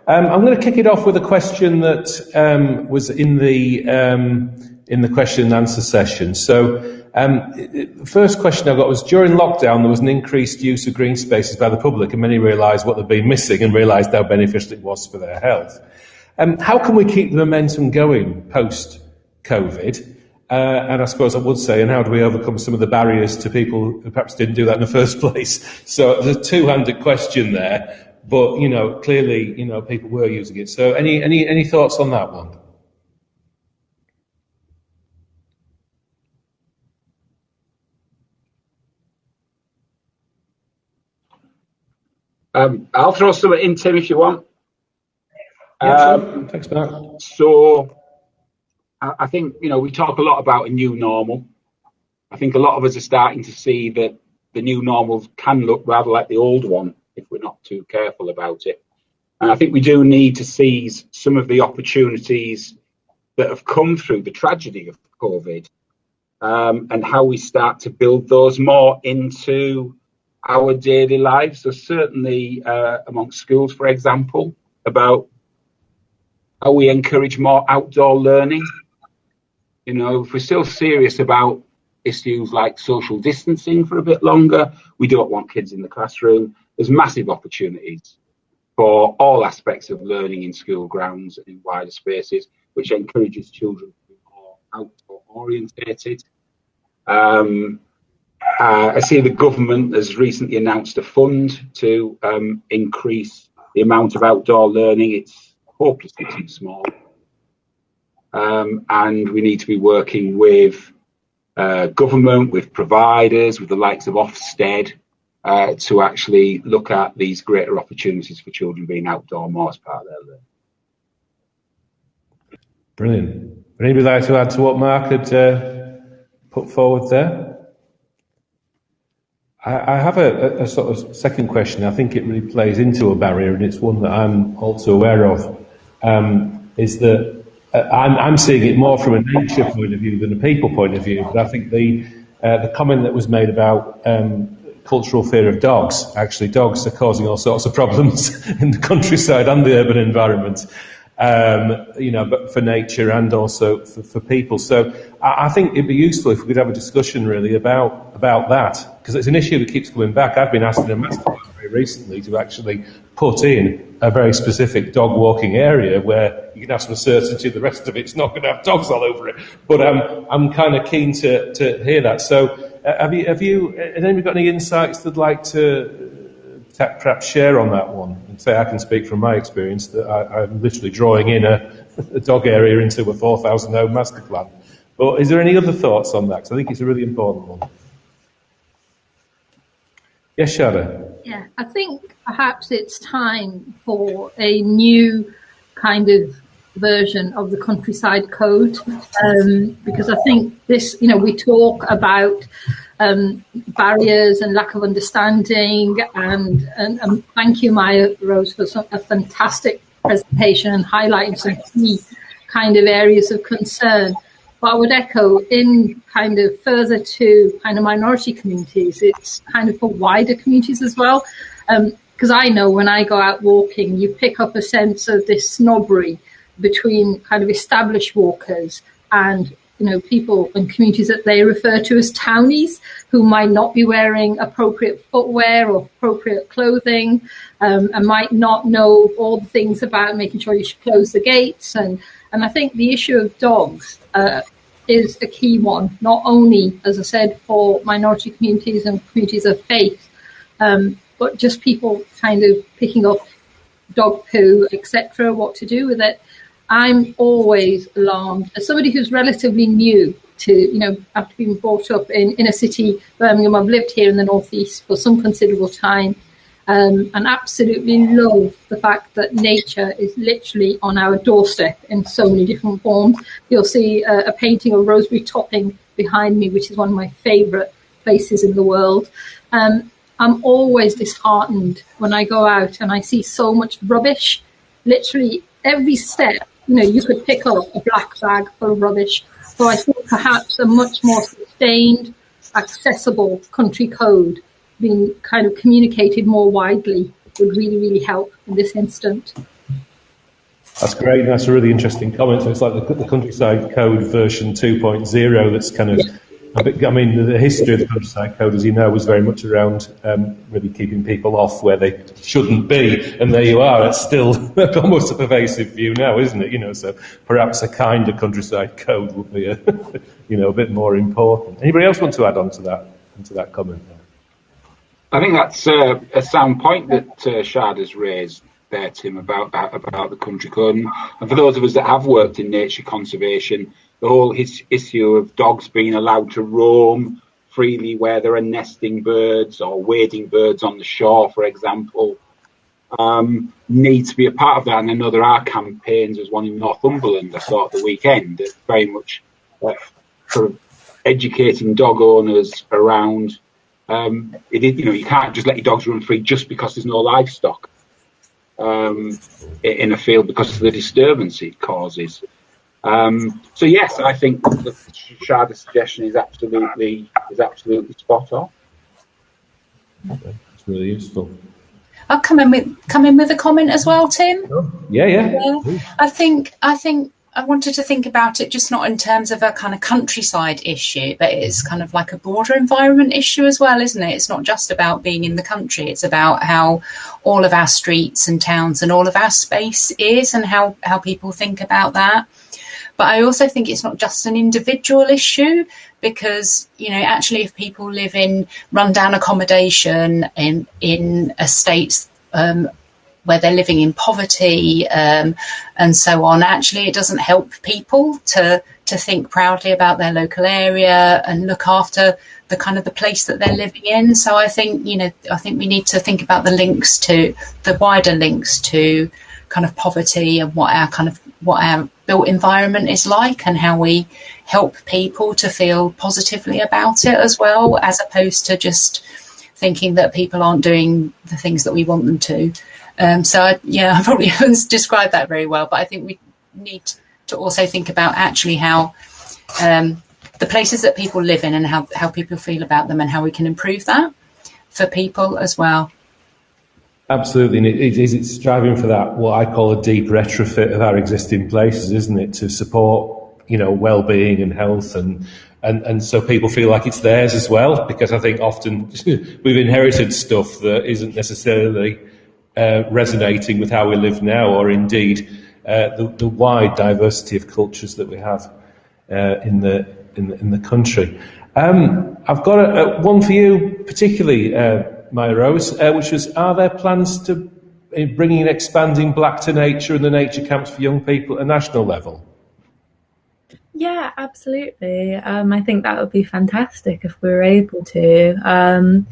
I'm going to kick it off with a question that was in the question and answer session. So the first question I got was, during lockdown there was an increased use of green spaces by the public, and many realised what they'd been missing and realised how beneficial it was for their health. How can we keep the momentum going post-COVID? And I suppose I would say, and how do we overcome some of the barriers to people who perhaps didn't do that in the first place? So there's a two-handed question there. But, clearly, people were using it. So any thoughts on that one? I'll throw some in, Tim, if you want. Yeah, sure. Thanks for that. So I think, we talk a lot about a new normal. I think a lot of us are starting to see that the new normal can look rather like the old one if we're not too careful about it. And I think we do need to seize some of the opportunities that have come through the tragedy of COVID, and how we start to build those more into our daily lives. So certainly amongst schools, for example, about how we encourage more outdoor learning. If we're still serious about issues like social distancing for a bit longer, we don't want kids in the classroom. There's massive opportunities for all aspects of learning in school grounds and in wider spaces, which encourages children to be more outdoor orientated. I see the government has recently announced a fund to increase the amount of outdoor learning. It's hopelessly too small. And we need to be working with government, with providers, with the likes of Ofsted, to actually look at these greater opportunities for children being outdoor more as part of their learning. Brilliant. Would anybody like to add to what Mark had put forward there? I have a sort of second question. I think it really plays into a barrier, and it's one that I'm also aware of, is that I'm seeing it more from a nature point of view than a people point of view. But I think the comment that was made about cultural fear of dogs, actually dogs are causing all sorts of problems in the countryside and the urban environment, but for nature and also for people. So I think it'd be useful if we could have a discussion really about that, because it's an issue that keeps coming back. I've been asked in a masterclass very recently to actually put in a very specific dog walking area where you can have some certainty the rest of it's not going to have dogs all over it. But I'm kind of keen to hear that. So have anybody got any insights they'd like to perhaps share on that one? And say I can speak from my experience that I'm literally drawing in a dog area into a 4,000 home master plan. But is there any other thoughts on that? Because I think it's a really important one. Yes, Shahda. Yeah, I think perhaps it's time for a new kind of version of the countryside code, because I think this, we talk about barriers and lack of understanding, and thank you, Mya-Rose, for a fantastic presentation and highlighting some key kind of areas of concern. But I would echo, in kind of further to kind of minority communities, it's kind of for wider communities as well. Because I know when I go out walking, you pick up a sense of this snobbery between kind of established walkers and, people and communities that they refer to as townies, who might not be wearing appropriate footwear or appropriate clothing, and might not know all the things about making sure you should close the gates. And I think the issue of dogs is a key one, not only, as I said, for minority communities and communities of faith, but just people kind of picking up dog poo, etc., what to do with it. I'm always alarmed, as somebody who's relatively new to, after being brought up in inner city Birmingham. I've lived here in the northeast for some considerable time, and absolutely love the fact that nature is literally on our doorstep in so many different forms. You'll see a painting of Rosemary Topping behind me, which is one of my favourite places in the world. I'm always disheartened when I go out and I see so much rubbish. Literally every step, you could pick up a black bag full of rubbish. So I think perhaps a much more sustained, accessible country code being kind of communicated more widely would really, really help in this instant. That's great. That's a really interesting comment. So it's like the Countryside Code version 2.0 that's kind of a bit, I mean, the history of the Countryside Code, as you know, was very much around really keeping people off where they shouldn't be. And there you are. It's still almost a pervasive view now, isn't it? You know, so perhaps a kinder Countryside Code would be a bit more important. Anybody else want to add on to that comment there? I think that's a sound point that Shahda's raised there, Tim, about the country code. And for those of us that have worked in nature conservation, the whole issue of dogs being allowed to roam freely where there are nesting birds or wading birds on the shore, for example, needs to be a part of that. And I know there are campaigns. There's one in Northumberland I saw at the weekend that's very much sort of educating dog owners around you can't just let your dogs run free just because there's no livestock in a field because of the disturbance it causes. So yes, I think the Shahda's suggestion is absolutely spot on. That's really useful. I'll come in with a comment as well, Tim. Yeah. I think I wanted to think about it just not in terms of a kind of countryside issue, but it's kind of like a broader environment issue as well, isn't it? It's not just about being in the country. It's about how all of our streets and towns and all of our space is and how people think about that. But I also think it's not just an individual issue because, actually if people live in rundown accommodation in estates where they're living in poverty and so on, actually it doesn't help people to think proudly about their local area and look after the kind of the place that they're living in. So I think we need to think about the wider links to kind of poverty and what our built environment is like and how we help people to feel positively about it as well, as opposed to just thinking that people aren't doing the things that we want them to. I probably haven't described that very well, but I think we need to also think about actually how the places that people live in and how people feel about them and how we can improve that for people as well. Absolutely, and it's striving for that, what I call a deep retrofit of our existing places, isn't it, to support, well-being and health and so people feel like it's theirs as well, because I think often we've inherited stuff that isn't necessarily resonating with how we live now, or indeed the wide diversity of cultures that we have in the country. I've got one for you particularly, Mya-Rose, which was, are there plans to bringing and expanding Black to Nature and the nature camps for young people at a national level? Yeah, absolutely. I think that would be fantastic if we were able to.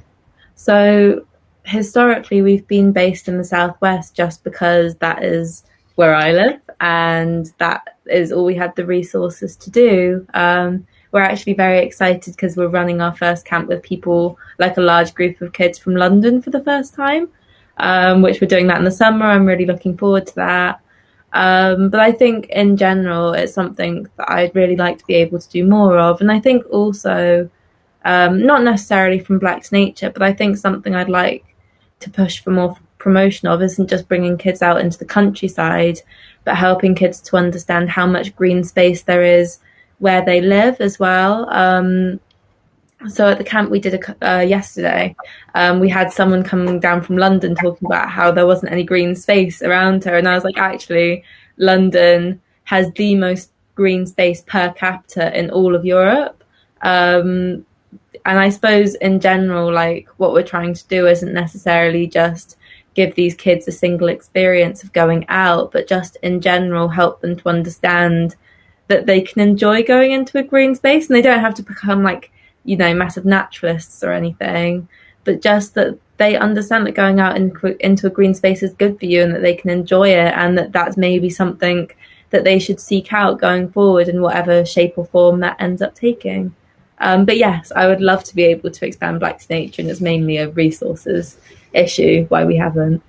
So historically, we've been based in the Southwest just because that is where I live and that is all we had the resources to do. We're actually very excited because we're running our first camp with people, like a large group of kids from London for the first time, which we're doing that in the summer. I'm really looking forward to that. But I think in general, it's something that I'd really like to be able to do more of. And I think also, not necessarily from Black to Nature, but I think something I'd like to push for more promotion of isn't just bringing kids out into the countryside, but helping kids to understand how much green space there is where they live as well. So at the camp we did yesterday, we had someone coming down from London talking about how there wasn't any green space around her. And I was like, actually, London has the most green space per capita in all of Europe. And I suppose in general, like what we're trying to do isn't necessarily just give these kids a single experience of going out, but just in general help them to understand that they can enjoy going into a green space and they don't have to become like, massive naturalists or anything, but just that they understand that going out into a green space is good for you and that they can enjoy it and that that's maybe something that they should seek out going forward in whatever shape or form that ends up taking. But yes, I would love to be able to expand Black to Nature, and it's mainly a resources issue why we haven't.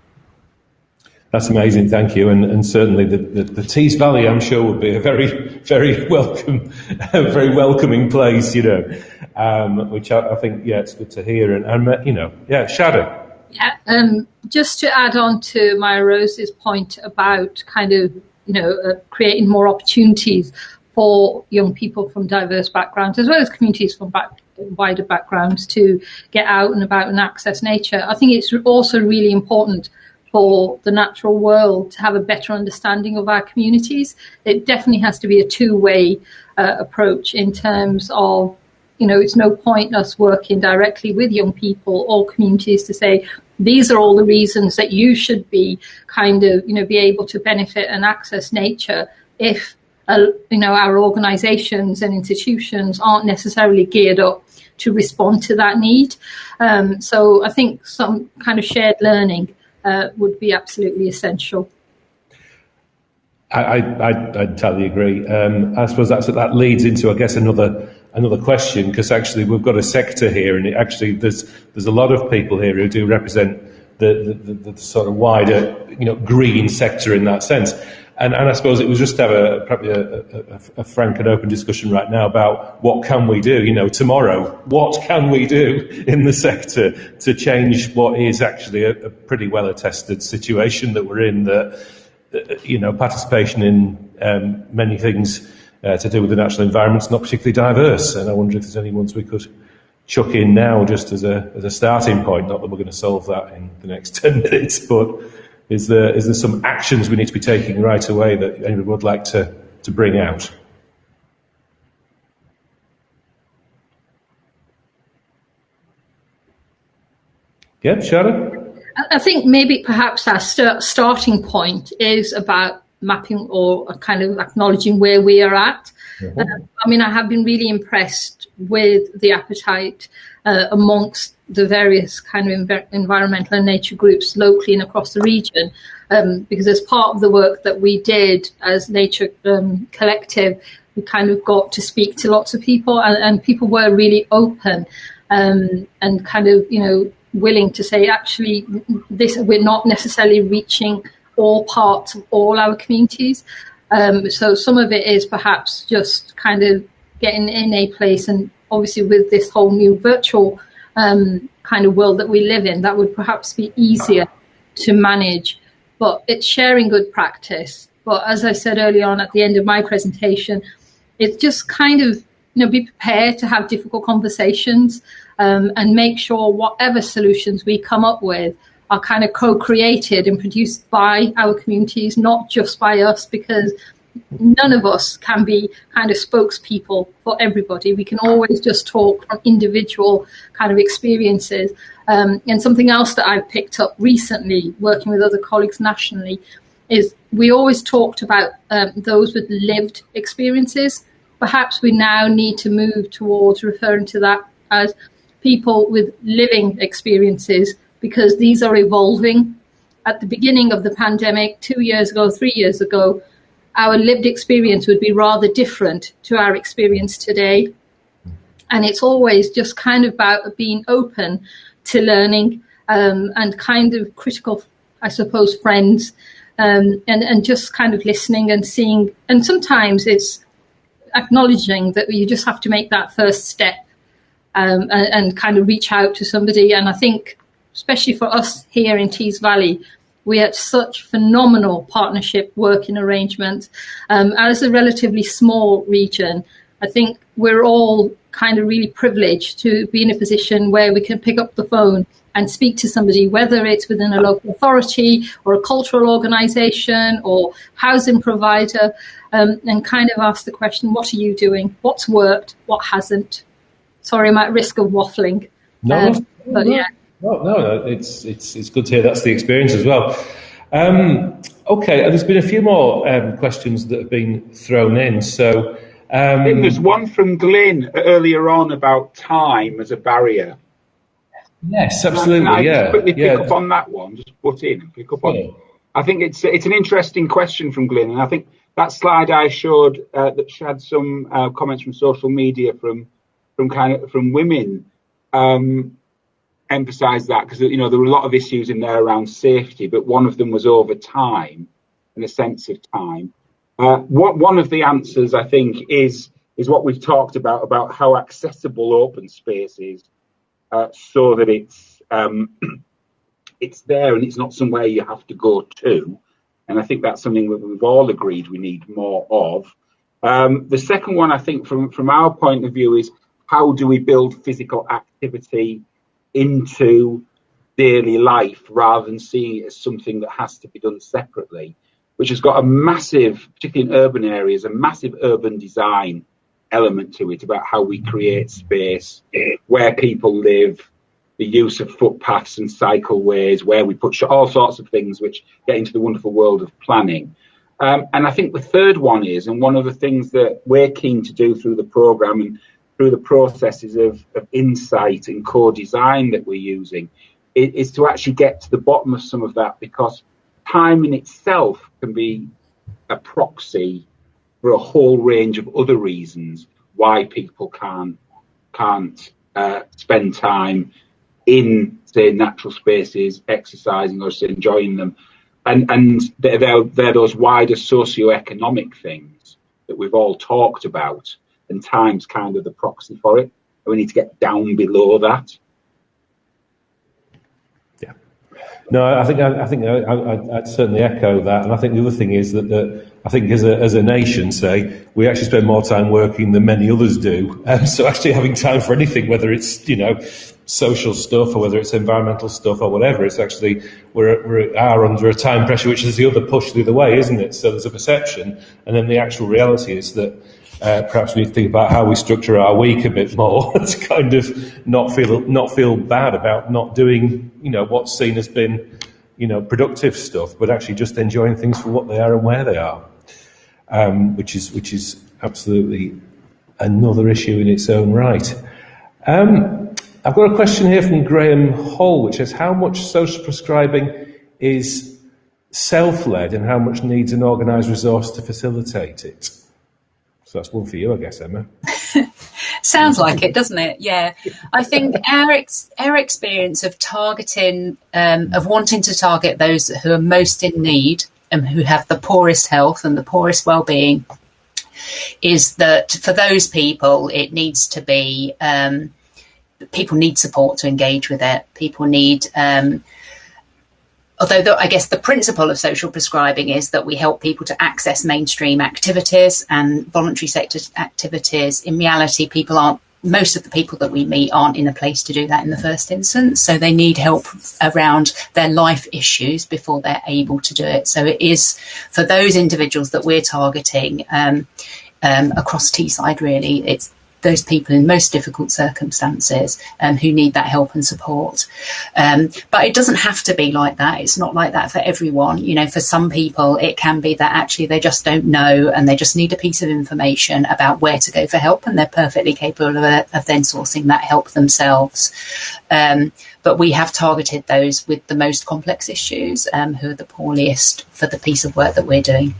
That's amazing, thank you. And certainly the Tees Valley, I'm sure, would be a very, very very welcoming place, which I think, it's good to hear. And Shahda. Yeah, just to add on to Mya-Rose's point about kind of creating more opportunities for young people from diverse backgrounds, as well as communities from wider backgrounds, to get out and about and access nature. I think it's also really important for the natural world to have a better understanding of our communities. It definitely has to be a two-way approach in terms of, it's no point us working directly with young people or communities to say, these are all the reasons that you should be be able to benefit and access nature if, our organisations and institutions aren't necessarily geared up to respond to that need. So I think some kind of shared learning would be absolutely essential. I totally agree. I suppose that leads into, I guess, another question, because actually we've got a sector here, and there's a lot of people here who do represent the sort of wider green sector in that sense. And I suppose it was just to have probably a frank and open discussion right now about what can we do, tomorrow. What can we do in the sector to change what is actually a pretty well attested situation that we're in, that, participation in many things to do with the natural environment is not particularly diverse. And I wonder if there's any ones we could chuck in now just as a starting point. Not that we're going to solve that in the next 10 minutes, but is there some actions we need to be taking right away that anyone would like to bring out? Yeah, Shahda? I think maybe perhaps our starting point is about mapping or kind of acknowledging where we are at. Mm-hmm. I have been really impressed with the appetite amongst the various kind of environmental and nature groups locally and across the region, because as part of the work that we did as Nature Collective, we kind of got to speak to lots of people, and people were really open and kind of, willing to say, actually, we're not necessarily reaching all parts of all our communities. So some of it is perhaps just kind of getting in a place, and obviously with this whole new virtual kind of world that we live in, that would perhaps be easier to manage. But it's sharing good practice. But as I said early on at the end of my presentation, it's just kind of, be prepared to have difficult conversations and make sure whatever solutions we come up with are kind of co-created and produced by our communities, not just by us, because none of us can be kind of spokespeople for everybody. We can always just talk from individual kind of experiences. And something else that I've picked up recently, working with other colleagues nationally, is we always talked about those with lived experiences. Perhaps we now need to move towards referring to that as people with living experiences, because these are evolving. At the beginning of the pandemic, 2 years ago, 3 years ago, our lived experience would be rather different to our experience today. And it's always just kind of about being open to learning and kind of critical, I suppose, friends, and just kind of listening and seeing. And sometimes it's acknowledging that you just have to make that first step and kind of reach out to somebody. And I think, especially for us here in Tees Valley, we had such phenomenal partnership working arrangements. As a relatively small region, I think we're all kind of really privileged to be in a position where we can pick up the phone and speak to somebody, whether it's within a local authority or a cultural organisation or housing provider, and kind of ask the question, what are you doing? What's worked? What hasn't? Sorry, I'm at risk of waffling. No, yeah. No, it's good to hear that's the experience as well. Okay, there's been a few more questions that have been thrown in. So I think there's one from Glyn earlier on about time as a barrier. Yes, absolutely. Can I quickly pick up on that one? Just put in and pick up on it. I think it's an interesting question from Glyn, and I think that slide I showed that had some comments from social media from women. Emphasise that, because there were a lot of issues in there around safety, but one of them was over time and a sense of time. One of the answers, I think, is what we've talked about how accessible open space is, so that it's there and it's not somewhere you have to go to, And I think that's something that we've all agreed we need more of. The second one, I think, from our point of view, is how do we build physical activity into daily life rather than seeing it as something that has to be done separately, which has got a massive, particularly in urban areas, a massive urban design element to it about how we create space, where people live, the use of footpaths and cycleways, where we put all sorts of things which get into the wonderful world of planning. And I think the third one is, and one of the things that we're keen to do through the programme and through the processes of insight and co-design that we're using, is to actually get to the bottom of some of that, because time in itself can be a proxy for a whole range of other reasons why people can't spend time in, say, natural spaces, exercising or just enjoying them. And they're those wider socioeconomic things that we've all talked about, and time's kind of the proxy for it. And we need to get down below that. Yeah. No, I think I'd certainly echo that. And I think the other thing is that I think as a nation, say, we actually spend more time working than many others do. So actually having time for anything, whether it's, social stuff or whether it's environmental stuff or whatever, it's actually, we are under a time pressure, which is the other push the other way, isn't it? So there's a perception, and then the actual reality is that perhaps we need to think about how we structure our week a bit more to kind of not feel bad about not doing, what's seen as been, productive stuff, but actually just enjoying things for what they are and where they are, which is absolutely another issue in its own right. I've got a question here from Graham Hall, which says, how much social prescribing is self-led and how much needs an organised resource to facilitate it? So that's one for you, I guess, Emma. Sounds like it, doesn't it? Yeah. I think our experience of targeting, of wanting to target those who are most in need and who have the poorest health and the poorest well-being, is that for those people, it needs to be, people need support to engage with it. People need, although I guess the principle of social prescribing is that we help people to access mainstream activities and voluntary sector activities. In reality, most of the people that we meet aren't in a place to do that in the first instance. So they need help around their life issues before they're able to do it. So it is for those individuals that we're targeting across Teesside, really. It's those people in most difficult circumstances who need that help and support. But it doesn't have to be like that. It's not like that for everyone. For some people, it can be that actually they just don't know and they just need a piece of information about where to go for help, and they're perfectly capable of then sourcing that help themselves. But we have targeted those with the most complex issues, who are the poorest, for the piece of work that we're doing.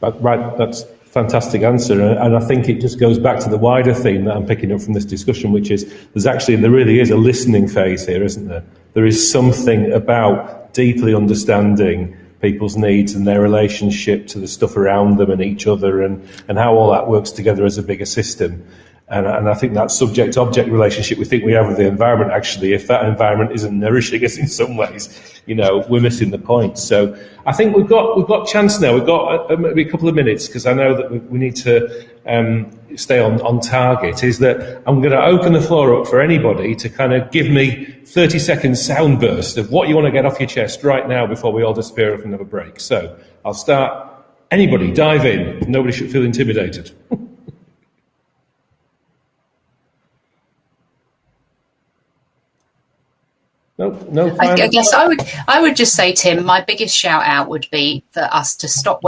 Right, that's fantastic answer, and I think it just goes back to the wider theme that I'm picking up from this discussion, which is there really is a listening phase here, isn't there? There is something about deeply understanding people's needs and their relationship to the stuff around them and each other, and how all that works together as a bigger system. And I think that subject-object relationship we think we have with the environment, actually, if that environment isn't nourishing us in some ways, we're missing the point. So I think we've got chance now. We've got maybe a couple of minutes, because I know that we need to stay on target. Is that I'm going to open the floor up for anybody to kind of give me 30-second sound burst of what you want to get off your chest right now before we all disappear off and have a break. So I'll start. Anybody, dive in. Nobody should feel intimidated. No. I guess I would just say, Tim, my biggest shout out would be for us to stop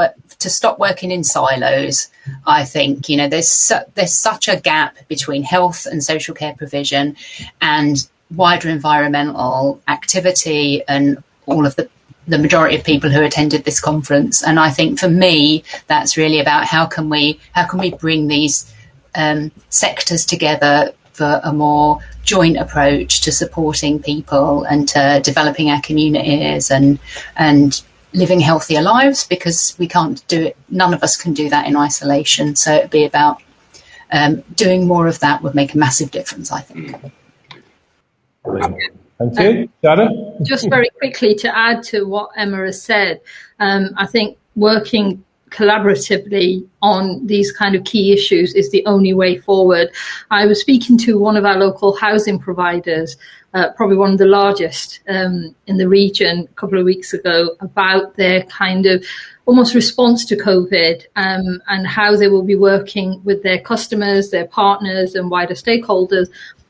working in silos. I think there's such a gap between health and social care provision and wider environmental activity and all of the majority of people who attended this conference. And I think for me, that's really about how can we bring these sectors together for a more joint approach to supporting people and to developing our communities and living healthier lives, because we can't do it. None of us can do that in isolation. So it'd be about doing more of that would make a massive difference, I think. Thank you. Shahda? Just very quickly to add to what Emma has said, I think working collaboratively on these kind of key issues is the only way forward. I was speaking to one of our local housing providers, probably one of the largest in the region, a couple of weeks ago, about their kind of almost response to COVID, and how they will be working with their customers, their partners and wider stakeholders.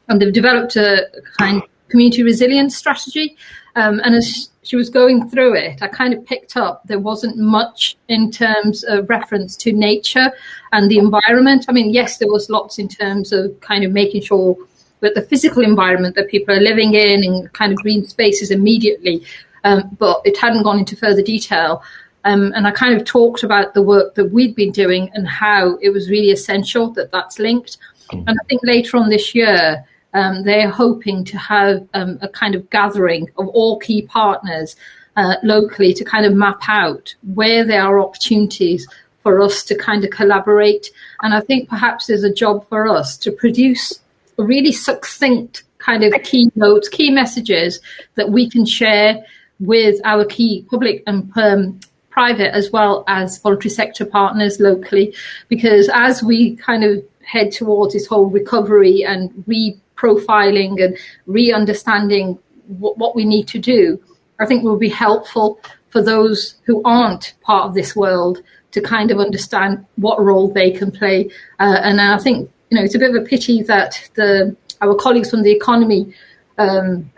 And they've developed a kind of community resilience strategy. And as she was going through it, I kind of picked up there wasn't much in terms of reference to nature and the environment. I mean, yes, there was lots in terms of kind of making sure that the physical environment that people are living in kind of green spaces immediately, but it hadn't gone into further detail. And I kind of talked about the work that we'd been doing and how it was really essential that that's linked. And I think later on this year, they're hoping to have a kind of gathering of all key partners locally to kind of map out where there are opportunities for us to kind of collaborate. And I think perhaps there's a job for us to produce a really succinct kind of key notes, key messages that we can share with our key public and private as well as voluntary sector partners locally. Because as we kind of head towards this whole recovery and profiling and re-understanding what we need to do, I think will be helpful for those who aren't part of this world to kind of understand what role they can play. And I think, it's a bit of a pity that our colleagues from the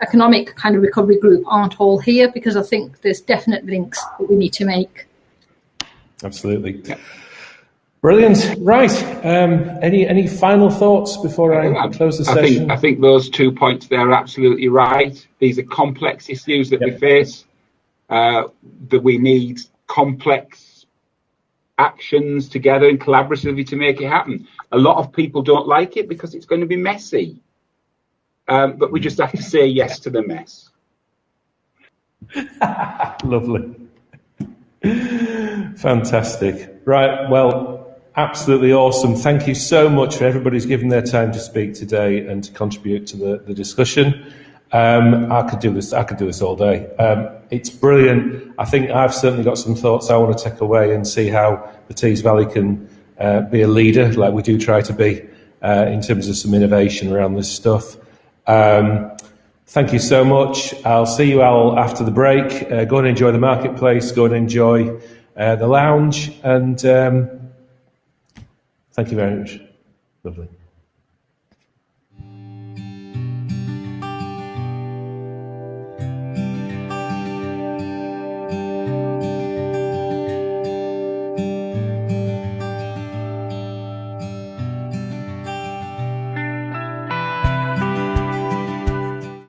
economic kind of recovery group aren't all here, because I think there's definite links that we need to make. Absolutely. Brilliant. Right. Any final thoughts before I close the session? I think those 2 points there are absolutely right. These are complex issues that we face, that we need complex actions together and collaboratively to make it happen. A lot of people don't like it because it's going to be messy, but we just have to say yes to the mess. Lovely. Fantastic. Right. Well, absolutely awesome. Thank you so much for everybody who's given their time to speak today and to contribute to the discussion. I could do this all day. It's brilliant. I think I've certainly got some thoughts I want to take away and see how the Tees Valley can be a leader, like we do try to be, in terms of some innovation around this stuff. Thank you so much. I'll see you all after the break. Go and enjoy the marketplace. Go and enjoy the lounge. And thank you very much. Lovely.